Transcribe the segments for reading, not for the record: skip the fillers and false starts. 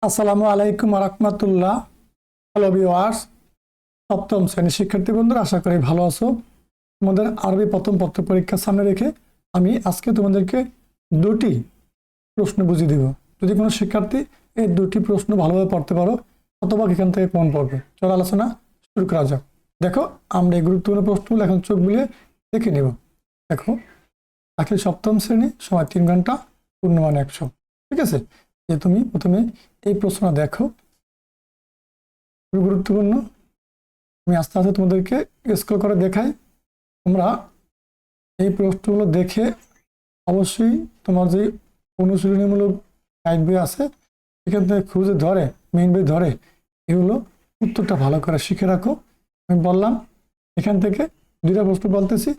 আসসালামু আলাইকুম রাহমাতুল্লাহ। হ্যালো ভিউয়ার্স, সপ্তম শ্রেণীর শিক্ষার্থী বন্ধুরা, আশা করি ভালো আছো। তোমাদের আরবি প্রথম পত্র পরীক্ষার সামনে রেখে আমি আজকে তোমাদেরকে দুটি প্রশ্ন বুঝিয়ে দিব। যদি কোনো শিক্ষার্থী এই দুটি প্রশ্ন ভালোভাবে পড়তে পারো, অথবা এখান থেকে কোন পড়বে। চলো আলোচনা শুরু করা যাক। দেখো, আমরা এই গুরুত্বপূর্ণ প্রশ্নগুলো এখন চোখ বুলিয়ে দেখে নেব। দেখো, আখের সপ্তম শ্রেণী, সময় 3 ঘন্টা, পূর্ণমান 100। ঠিক আছে, যে তুমি প্রথমে এই প্রশ্নটা দেখো, খুবই গুরুত্বপূর্ণ। আমি আস্তে আস্তে তোমাদেরকে স্ক্রল করে দেখাই। তোমরা এই প্রশ্নগুলো দেখে অবশ্যই তোমার যে অনুশীলনীমূলক গাইড বই আছে সেখান থেকে খুঁজে ধরে, মেইন বই ধরে এগুলো উত্তরটা ভালো করে শিখে রাখো। আমি বললাম এখান থেকে দুইটা প্রশ্ন বলতেছি,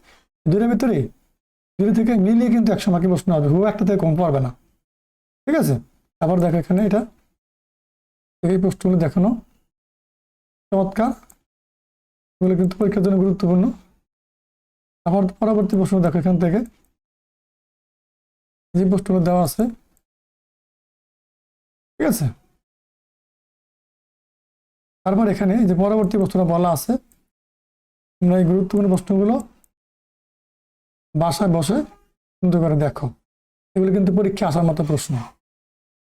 দুইটার ভিতরেই দুটো থেকে মিলিয়ে কিন্তু 100 মার্কের প্রশ্ন হবে, হুবহু একটা থেকে কম পারবে না। ঠিক আছে, আবার দেখো এখানে এটা এই প্রশ্নগুলো দেখানো চমৎকার, এগুলো কিন্তু পরীক্ষার জন্য গুরুত্বপূর্ণ। আবার পরবর্তী প্রশ্ন দেখো, এখান থেকে যে প্রশ্নগুলো দেওয়া আছে। ঠিক আছে, তারপর এখানে যে পরবর্তী প্রশ্নটা বলা আছে, তোমরা এই গুরুত্বপূর্ণ প্রশ্নগুলো বাসায় বসে সুন্দর করে দেখো। এগুলো কিন্তু পরীক্ষা আসার মতো প্রশ্ন,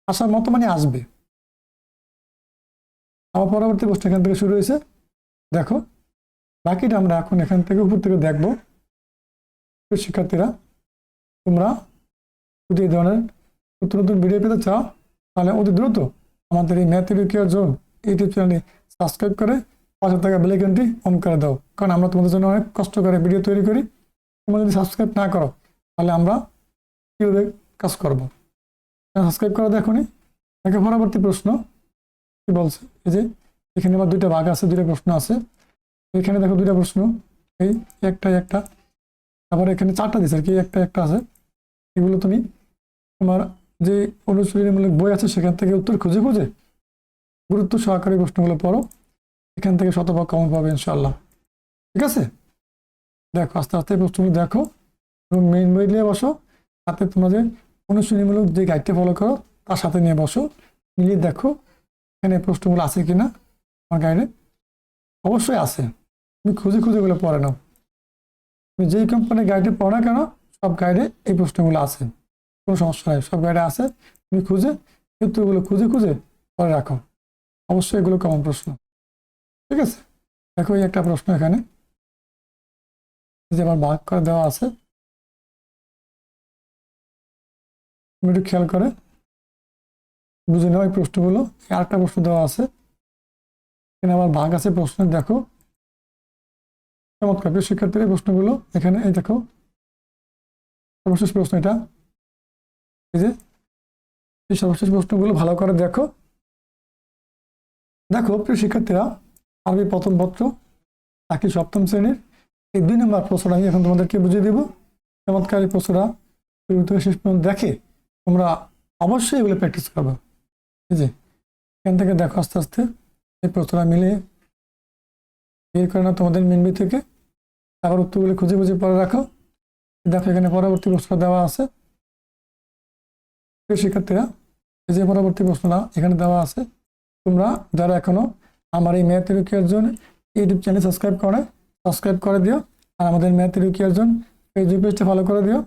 আসার মতো মানে আসবে। আমার পরবর্তী প্রশ্ন এখান থেকে শুরু হয়েছে। দেখো, বাকিটা আমরা এখন এখান থেকে উপর থেকে দেখবো। শিক্ষার্থীরা, তোমরা যদি এই ধরনের নতুন নতুন ভিডিও পেতে চাও তাহলে অতি দ্রুত আমাদের এই ম্যাথ এডুকেয়ার জোন ইউটিউব চ্যানেলটি সাবস্ক্রাইব করে পাশে থাকা বেল আইকনটি অন করে দাও, কারণ আমরা তোমাদের জন্য অনেক কষ্ট করে ভিডিও তৈরি করি। তোমরা যদি সাবস্ক্রাইব না করো তাহলে আমরা কীভাবে কাজ করবো? সাবস্ক্রাইব করা দেখোনি। দেখো পরবর্তী প্রশ্ন কি বলছে। এই যে এখানে আবার দুইটা ভাগ আছে, দুইটা প্রশ্ন আছে। এখানে দেখো দুইটা প্রশ্ন, এই একটা, আবার এখানে 4টা দিচ্ছে আর কি, একটা আছে। এগুলো তুমি তোমার যে অনুশীলনীমূলক বই আছে সেখান থেকে উত্তর খুঁজে খুঁজে গুরুত্ব সহকারী প্রশ্নগুলো পড়ো, এখান থেকে শতভাগ কমন পাবে ইনশাল্লাহ। ঠিক আছে, দেখো আস্তে আস্তে প্রশ্নগুলো দেখো এবং মেইন বই নিয়ে বসো, সাথে তোমরা যে অনুশীলনীমূলক যে গাইডটা ফলো করো তার সাথে নিয়ে বসো, মিলিয়ে দেখো এখানে প্রশ্নগুলো আছে কিনা। আমার গাইডে অবশ্যই আছে, তুমি খুঁজে খুঁজে এগুলো পড়ে নাও। তুমি যেই কোম্পানির গাইডে পড়ো না কেন, সব গাইডে এই প্রশ্নগুলো আছে, কোনো সমস্যা নেই, সব গাইডে আছে। তুমি খুঁজে উত্তরগুলো খুঁজে খুঁজে পরে রাখো, অবশ্যই এগুলো কমন প্রশ্ন। ঠিক আছে, দেখো এই একটা প্রশ্ন এখানে যে আবার ভাগ করে দেওয়া আছে, তুমি একটু খেয়াল করে বুঝে নাও এই প্রশ্নগুলো। আরেকটা প্রশ্ন দেওয়া আছে, এখানে আবার ভাগ আছে প্রশ্ন, দেখো চমৎকার। প্রিয় শিক্ষার্থীরা, প্রশ্নগুলো এখানে এই দেখো, সর্বশেষ প্রশ্ন এটা, এই যে এই সর্বশেষ প্রশ্নগুলো ভালো করে দেখো। দেখো প্রিয় শিক্ষার্থীরা, আরবি প্রথম পত্র বাকি সপ্তম শ্রেণীর এই 2 নম্বর প্রশ্নটা আমি এখন তোমাদেরকে বুঝিয়ে দেবো। চমৎকার এই প্রশ্নটা শুরু থেকে শেষ পর্যন্ত দেখে তোমরা অবশ্যই এগুলো প্র্যাকটিস করবে। এই যে এখান থেকে দেখো আস্তে আস্তে এই প্রশ্নটা মিলিয়ে বের করে না তোমাদের মেনবি থেকে, তারপর উত্তরগুলো খুঁজে খুঁজে পরে রাখো। দেখো এখানে পরবর্তী প্রশ্নটা দেওয়া আছে। প্রিয় শিক্ষার্থীরা, এই যে পরবর্তী প্রশ্নটা এখানে দেওয়া আছে, তোমরা যারা এখনো আমার এই math educare zone YouTube channel subscribe করে দিও, আর আমাদের ম্যাথ এডুকেয়ার জোন ফেসবুক পেজটা ফলো করে দিও।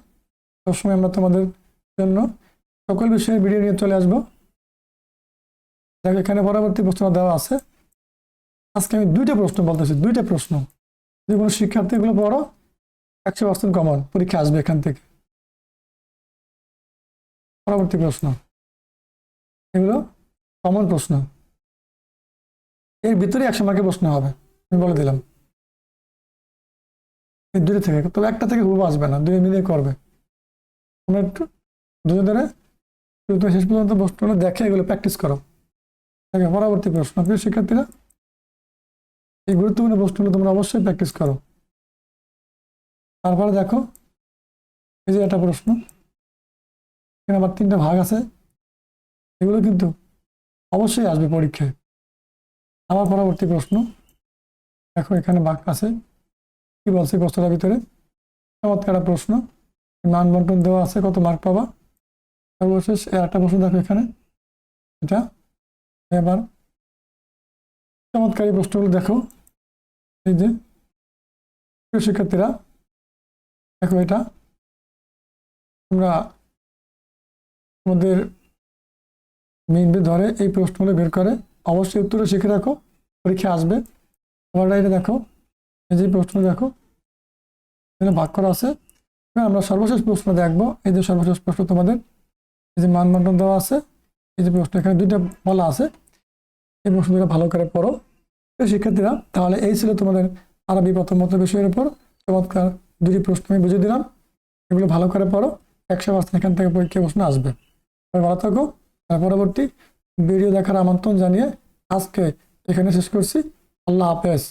সবসময় আমরা তোমাদের জন্য সকল বিষয়ের ভিডিও নিয়ে চলে আসবো। দেখো এখানে পরবর্তী প্রশ্ন দেওয়া আছে। আজকে আমি 2টা প্রশ্ন বলতেছি, 2টা প্রশ্ন। যে কোনো শিক্ষার্থী এগুলো পড়ো, 100% কমন পরীক্ষা আসবে এখান থেকে। পরবর্তী প্রশ্ন, এগুলো কমন প্রশ্ন, এর ভিতরে 100 মার্কের প্রশ্ন হবে, আমি বলে দিলাম। এই 2টা থেকে, তবে একটা থেকে হুবহু আসবে না, 2 মিলিয়ে করবে। তোমরা একটু দুজন ধরে শেষ পর্যন্ত প্রশ্নগুলো দেখে এগুলো প্র্যাকটিস করো। দেখো পরবর্তী প্রশ্ন, প্রিয় শিক্ষার্থীরা, এই গুরুত্বপূর্ণ প্রশ্নগুলো তোমরা অবশ্যই প্র্যাকটিস করো। তারপরে দেখো এই যে একটা প্রশ্ন, এখানে আবার 3টা ভাগ আছে, এগুলো কিন্তু অবশ্যই আসবে পরীক্ষায়। আবার পরবর্তী প্রশ্ন, দেখো এখানে ভাগ আছে, কি বলছে প্রশ্নটার ভিতরে, চমৎকার প্রশ্ন, মান বন্টন দেওয়া আছে, কত মার্ক পাবা। সর্বশেষ একটা প্রশ্ন দেখো এখানে, এটা এবার চমৎকারী প্রশ্নগুলো দেখো। এই যে প্রিয় শিক্ষার্থীরা দেখো, এটা তোমরা আমাদের মিনিট ধরে এই প্রশ্নগুলো বের করে অবশ্যই উত্তরও শিখে রাখো, পরীক্ষা আসবে। আবার এটা দেখো, এই যে প্রশ্ন দেখো, এখানে ভাগ করা আছে। আমরা সর্বশেষ প্রশ্ন দেখবো। এই যে সর্বশেষ প্রশ্ন তোমাদের এই যে মান বন্টন দেওয়া আছে, এই যে প্রশ্ন এখানে দুইটা বলা আছে, এই প্রশ্ন দুটো ভালো করে পড়ো শিক্ষার্থীরা। তাহলে এই ছিল তোমাদের আরবি প্রথমত বিষয়ের উপর চমৎকার দুটি প্রশ্ন আমি বুঝিয়ে দিলাম। এগুলো ভালো করে পড়ো, 100% এখান থেকে পরীক্ষা প্রশ্ন আসবে। ভালো থাকো। পরবর্তী ভিডিও দেখার আমন্ত্রণ জানিয়ে আজকে এখানে শেষ করছি। আল্লাহ হাফেজ।